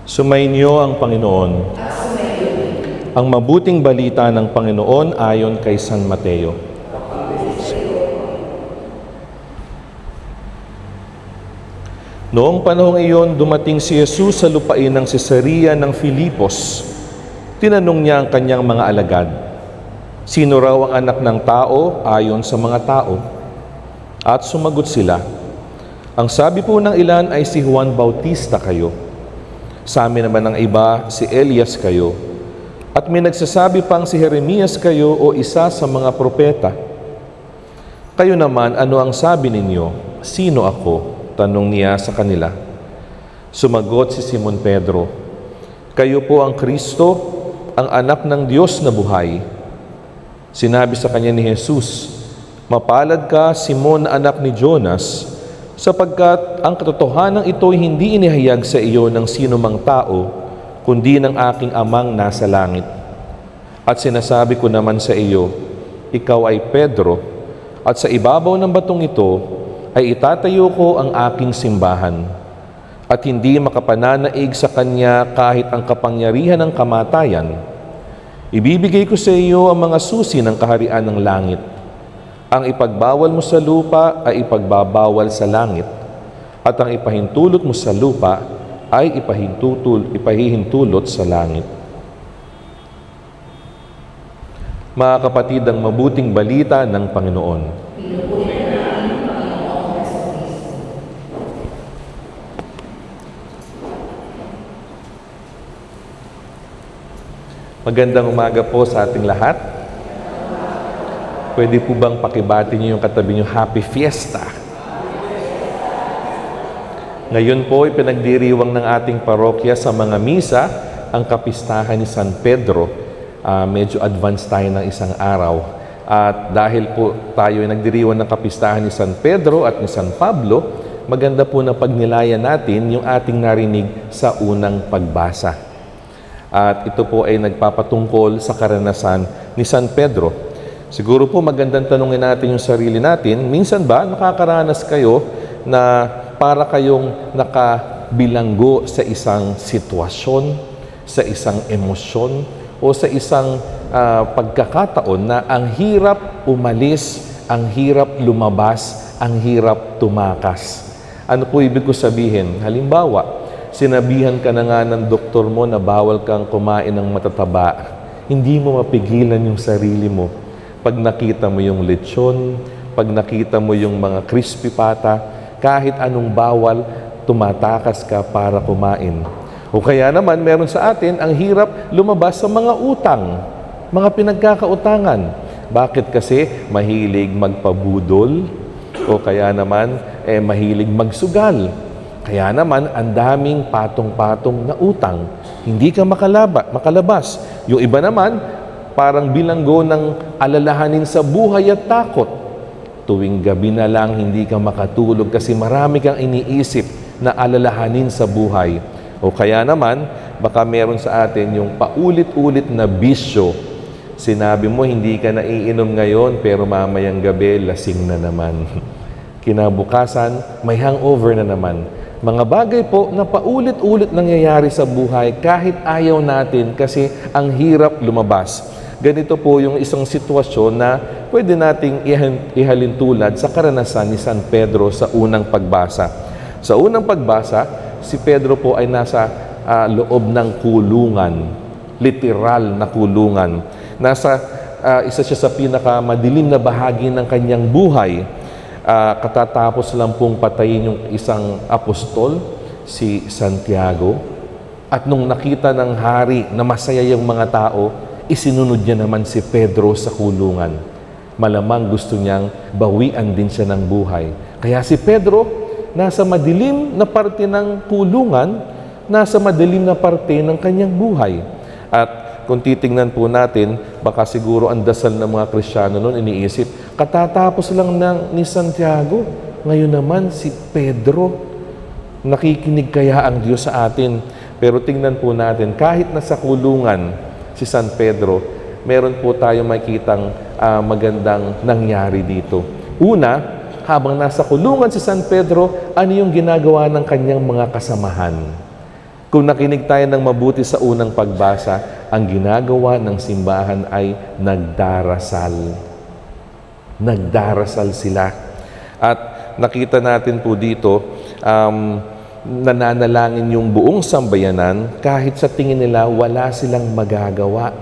Sumainyo ang Panginoon. Ang mabuting balita ng Panginoon ayon kay San Mateo. Noong panahong iyon, dumating si Jesus sa lupain ng Cesarea ng Filipos. Tinanong niya ang kanyang mga alagad, "Sino raw ang anak ng tao ayon sa mga tao?" At sumagot sila, "Ang sabi po ng ilan ay si Juan Bautista kayo. Sa amin naman ng iba, si Elias kayo. At may nagsasabi pang si Jeremias kayo o isa sa mga propeta. Kayo naman, ano ang sabi ninyo? Sino ako?" Tanong niya sa kanila. Sumagot si Simon Pedro, "Kayo po ang Kristo, ang anak ng Diyos na buhay." Sinabi sa kanya ni Jesus, "Mapalad ka, Simon, na anak ni Jonas, sapagkat ang katotohanan ito ay hindi inihayag sa iyo ng sino mang tao, kundi ng aking Amang nasa langit. At sinasabi ko naman sa iyo, ikaw ay Pedro, at sa ibabaw ng batong ito ay itatayo ko ang aking simbahan, at hindi makapananaig sa kanya kahit ang kapangyarihan ng kamatayan. Ibibigay ko sa iyo ang mga susi ng kaharian ng langit. Ang ipagbawal mo sa lupa ay ipagbabawal sa langit, at ang ipahintulot mo sa lupa ay ipahihintulot sa langit." Mga kapatid, ang mabuting balita ng Panginoon. Magandang umaga po sa ating lahat. Pwede po bang pakibati niyo yung katabi niyo, Happy Fiesta? Ngayon po, ipinagdiriwang ng ating parokya sa mga misa ang kapistahan ni San Pedro. Medyo advanced tayo ng isang araw. At dahil po tayo ay nagdiriwang ng kapistahan ni San Pedro at ni San Pablo, maganda po na pagnilayan natin yung ating narinig sa unang pagbasa. At ito po ay nagpapatungkol sa karanasan ni San Pedro. Siguro po magandang tanungin natin yung sarili natin, minsan ba nakakaranas kayo na para kayong nakabilanggo sa isang sitwasyon, sa isang emosyon, o sa isang pagkakataon na ang hirap umalis, ang hirap lumabas, ang hirap tumakas? Ano po ibig ko sabihin? Halimbawa, sinabihan ka na nga ng doktor mo na bawal kang kumain ng matataba. Hindi mo mapigilan yung sarili mo. Pag nakita mo yung lechon, pag nakita mo yung mga crispy pata, kahit anong bawal, tumatakas ka para kumain. O kaya naman, meron sa atin ang hirap lumabas sa mga utang, mga pinagkakautangan. Bakit? Kasi mahilig magpabudol, o kaya naman mahilig magsugal. Kaya naman, ang daming patong-patong na utang. Hindi ka makalabas. Yung iba naman, parang bilanggo ng alalahanin sa buhay at takot. Tuwing gabi na lang, hindi ka makatulog kasi marami kang iniisip na alalahanin sa buhay. O kaya naman, baka meron sa atin yung paulit-ulit na bisyo. Sinabi mo, hindi ka naiinom ngayon, pero mamayang gabi, lasing na naman. Kinabukasan, may hangover na naman. Mga bagay po na paulit-ulit nangyayari sa buhay kahit ayaw natin kasi ang hirap lumabas. Ganito po yung isang sitwasyon na pwede nating ihalintulad sa karanasan ni San Pedro sa unang pagbasa. Sa unang pagbasa, si Pedro po ay nasa loob ng kulungan, literal na kulungan. Isa siya sa pinakamadilim na bahagi ng kanyang buhay. Katatapos lang pong patayin yung isang apostol, si Santiago. At nung nakita ng hari na masaya yung mga tao, isinunod niya naman si Pedro sa kulungan. Malamang gusto niyang bawian din siya ng buhay. Kaya si Pedro, nasa madilim na parte ng kulungan, nasa madilim na parte ng kanyang buhay. At kung titingnan po natin, baka siguro ang dasal ng mga Kristiyano noon iniisip, katatapos lang ni Santiago, ngayon naman si Pedro. Nakikinig kaya ang Diyos sa atin? Pero tingnan po natin, kahit nasa kulungan si San Pedro, meron po tayong makitang magandang nangyari dito. Una, habang nasa kulungan si San Pedro, ano yung ginagawa ng kanyang mga kasamahan? Kung nakinig tayo ng mabuti sa unang pagbasa, ang ginagawa ng simbahan ay nagdarasal. Nagdarasal sila. At nakita natin po dito, nananalangin yung buong sambayanan kahit sa tingin nila wala silang magagawa.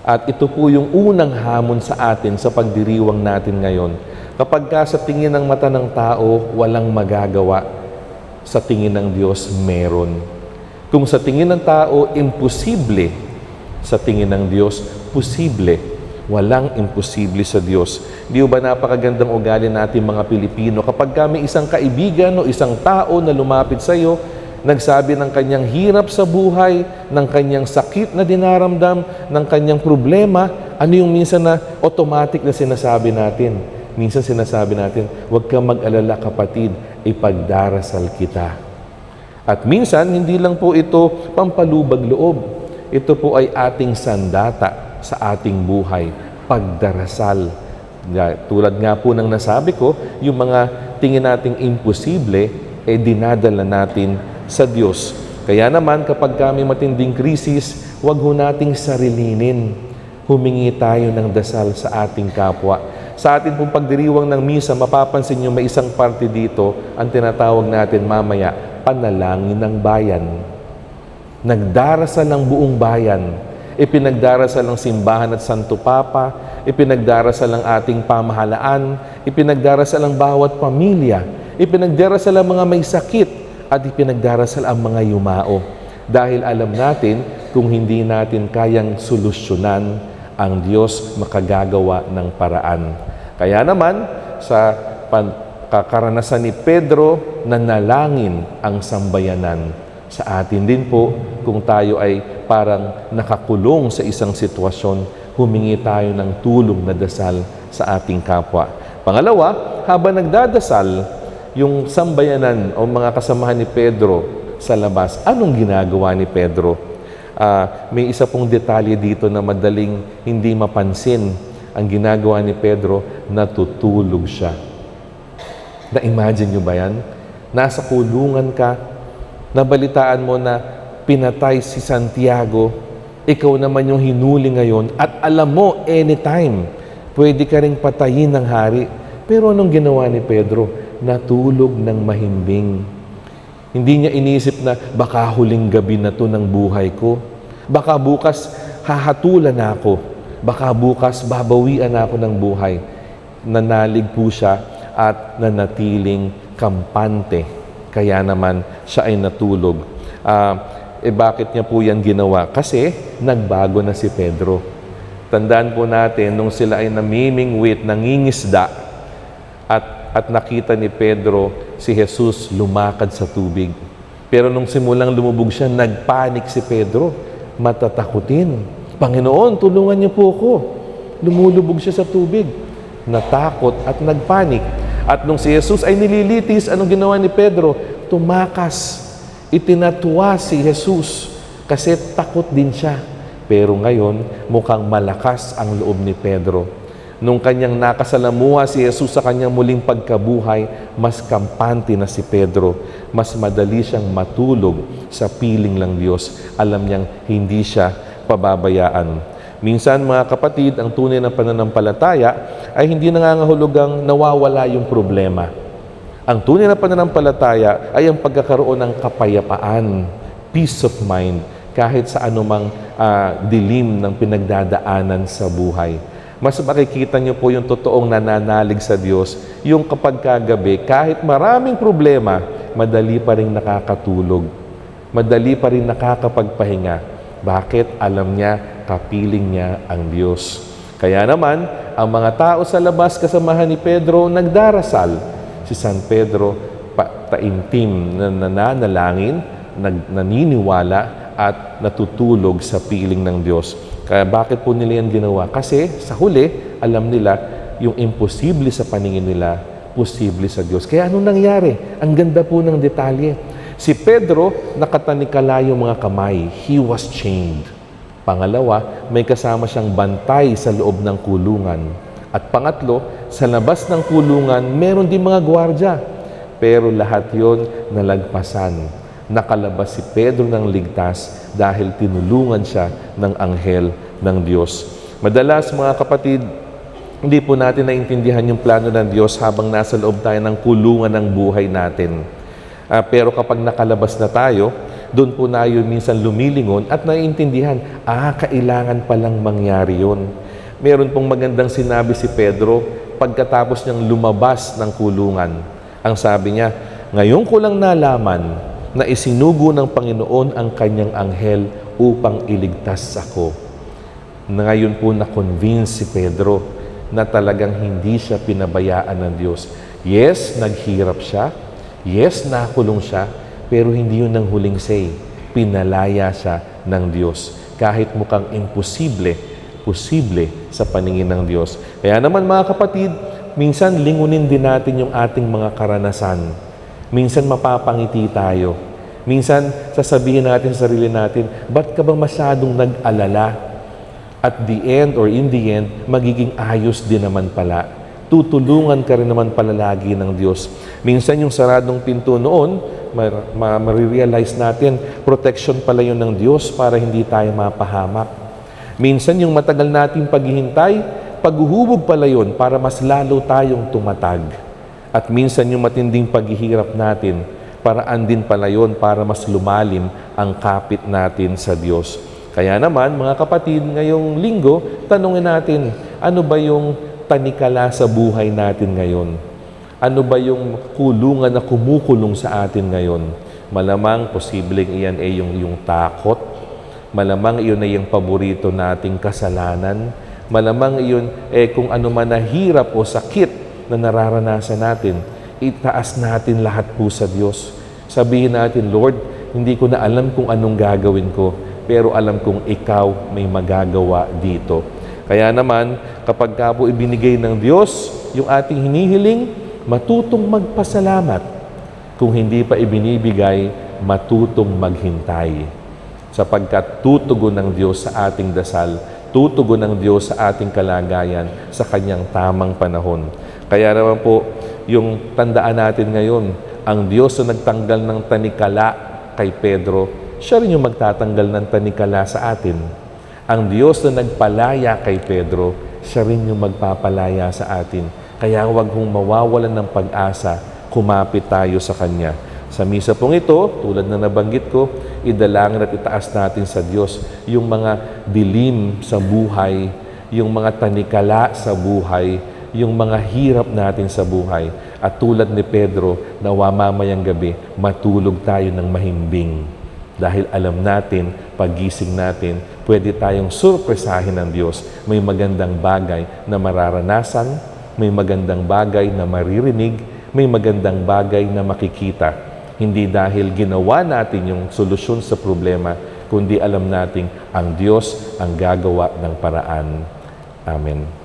At ito po yung unang hamon sa atin sa pagdiriwang natin ngayon. Kapag ka sa tingin ng mata ng tao, walang magagawa, sa tingin ng Diyos, meron. Kung sa tingin ng tao, imposible, sa tingin ng Diyos, posible. Walang imposible sa Diyos. Di ba napakagandang ugali natin mga Pilipino? Kapag kami isang kaibigan o isang tao na lumapit sa iyo, nagsabi ng kanyang hirap sa buhay, ng kanyang sakit na dinaramdam, ng kanyang problema, ano yung minsan na automatic na sinasabi natin? Minsan sinasabi natin, huwag kang mag-alala kapatid, ipagdarasal kita. At minsan, hindi lang po ito pampalubag loob. Ito po ay ating sandata sa ating buhay, pagdarasal. Tulad nga po ng nasabi ko, yung mga tingin nating imposible, dinadala natin sa Diyos. Kaya naman, kapag kami matinding krisis, huwag ho nating sarilinin. Humingi tayo ng dasal sa ating kapwa. Sa atin pong pagdiriwang ng misa, mapapansin nyo may isang parte dito, ang tinatawag natin mamaya, panalangin ng bayan. Nagdarasal ng buong bayan. Ipinagdarasal ng simbahan at Santo Papa, ipinagdarasal ng ating pamahalaan, ipinagdarasal ang bawat pamilya, ipinagdarasal ang mga may sakit, at ipinagdarasal ang mga yumao. Dahil alam natin, kung hindi natin kayang solusyonan, ang Diyos makagagawa ng paraan. Kaya naman, sa kakaranasan ni Pedro, nanalangin ang sambayanan. Sa atin din po, kung tayo ay parang nakakulong sa isang sitwasyon, humingi tayo ng tulong na dasal sa ating kapwa. Pangalawa, habang nagdadasal, yung sambayanan o mga kasamahan ni Pedro sa labas, anong ginagawa ni Pedro? May isa pong detalye dito na madaling hindi mapansin. Ang ginagawa ni Pedro, natutulog siya. Na-imagine nyo ba yan? Nasa kulungan ka, nabalitaan mo na pinatay si Santiago, ikaw naman yung hinuli ngayon, at alam mo, anytime, pwede ka ring patayin ng hari. Pero anong ginawa ni Pedro? Natulog ng mahimbing. Hindi niya inisip na baka huling gabi na to ng buhay ko. Baka bukas hahatulan ako. Baka bukas babawian ako ng buhay. Nanalig po siya at nanatiling kampante. Kaya naman siya ay natulog. Bakit niya po yan ginawa? Kasi nagbago na si Pedro. Tandaan po natin, nung sila ay namimingwit, nangingisda, at nakita ni Pedro si Jesus lumakad sa tubig. Pero nung simulang lumubog siya, nagpanik si Pedro. Matatakutin. Panginoon, tulungan niyo po ako. Lumulubog siya sa tubig. Natakot at nagpanik. At nung si Jesus ay nililitis, anong ginawa ni Pedro? Tumakas. Itinatwa si Jesus kasi takot din siya. Pero ngayon, mukhang malakas ang loob ni Pedro. Nung kanyang nakasalamuha si Jesus sa kanyang muling pagkabuhay, mas kampante na si Pedro. Mas madali siyang matulog sa piling ng Diyos. Alam niyang hindi siya pababayaan. Minsan, mga kapatid, ang tunay na pananampalataya ay hindi nangangahulugang nawawala yung problema. Ang tunay na pananampalataya ay ang pagkakaroon ng kapayapaan, peace of mind, kahit sa anumang dilim ng pinagdadaanan sa buhay. Mas makikita niyo po yung totoong nananalig sa Diyos, yung kapag kagabi, kahit maraming problema, madali pa rin nakakatulog. Madali pa rin nakakapagpahinga. Bakit? Alam niya, kapiling niya ang Diyos. Kaya naman, ang mga tao sa labas kasamahan ni Pedro, nagdarasal. Si San Pedro, taimtim na nananalangin, naniniwala, at natutulog sa piling ng Diyos. Kaya bakit po nila yan ginawa? Kasi sa huli, alam nila yung imposible sa paningin nila, posible sa Diyos. Kaya anong nangyari? Ang ganda po ng detalye. Si Pedro, nakatanikala yung mga kamay. He was chained. Pangalawa, may kasama siyang bantay sa loob ng kulungan. At pangatlo, sa labas ng kulungan, meron din mga gwardya. Pero lahat yon nalagpasan. nakalabas si Pedro ng ligtas dahil tinulungan siya ng anghel ng Diyos. Madalas mga kapatid, hindi po natin naintindihan yung plano ng Diyos habang nasa loob tayo ng kulungan ng buhay natin. Pero kapag nakalabas na tayo, doon po na yun minsan lumilingon at naiintindihan, kailangan palang mangyari yun. Meron pong magandang sinabi si Pedro pagkatapos niyang lumabas ng kulungan. Ang sabi niya, ngayon ko lang nalaman na isinugo ng Panginoon ang kanyang anghel upang iligtas ako. Ngayon po na-convince si Pedro na talagang hindi siya pinabayaan ng Diyos. Yes, naghirap siya. Yes, nakulong siya. Pero hindi yun ang huling say. Pinalaya siya ng Diyos. Kahit mukhang imposible, posible sa paningin ng Diyos. Kaya naman mga kapatid, minsan lingunin din natin yung ating mga karanasan. Minsan mapapangiti tayo. Minsan sasabihin natin sa sarili natin, ba't ka ba masyadong nag-alala? At the end or in the end, magiging ayos din naman pala. Tutulungan ka rin naman pala lagi ng Diyos. Minsan yung saradong pinto noon, marirealize natin, protection pala yun ng Diyos para hindi tayo mapahamak. Minsan yung matagal nating paghihintay, paghuhubog pala yun para mas lalo tayong tumatag. At minsan yung matinding paghihirap natin, paraan din pala yun para mas lumalim ang kapit natin sa Diyos. Kaya naman, mga kapatid, ngayong linggo, tanungin natin, ano ba yung tanikala sa buhay natin ngayon? Ano ba yung kulungan na kumukulong sa atin ngayon? Malamang, posibleng iyan ay yung takot. Malamang iyon ay yung paborito nating kasalanan. Malamang iyon kung ano man na hirap o sakit na nararanasan natin, itaas natin lahat po sa Diyos. Sabihin natin, Lord, hindi ko na alam kung anong gagawin ko, pero alam kong ikaw may magagawa dito. Kaya naman, kapag ka po ibinigay ng Diyos yung ating hinihiling, matutong magpasalamat. Kung hindi pa ibinibigay, matutong maghintay. Sapagkat tutugon ng Diyos sa ating dasal, tutugon ng Diyos sa ating kalagayan sa Kanyang tamang panahon. Kaya naman po, yung tandaan natin ngayon, ang Diyos na nagtanggal ng tanikala kay Pedro, siya rin yung magtatanggal ng tanikala sa atin. Ang Diyos na nagpalaya kay Pedro, siya rin yung magpapalaya sa atin. Kaya huwag hong mawawalan ng pag-asa, kumapit tayo sa Kanya. Sa misa pong ito, tulad na nabanggit ko, idalangin at itaas natin sa Diyos yung mga dilim sa buhay, yung mga tanikala sa buhay, yung mga hirap natin sa buhay. At tulad ni Pedro, nawa mamayang gabi, matulog tayo ng mahimbing. Dahil alam natin, paggising natin, pwede tayong surpresahin ng Diyos. May magandang bagay na mararanasan, may magandang bagay na maririnig, may magandang bagay na makikita. Hindi dahil ginawa natin yung solusyon sa problema, kundi alam nating ang Diyos ang gagawa ng paraan. Amen.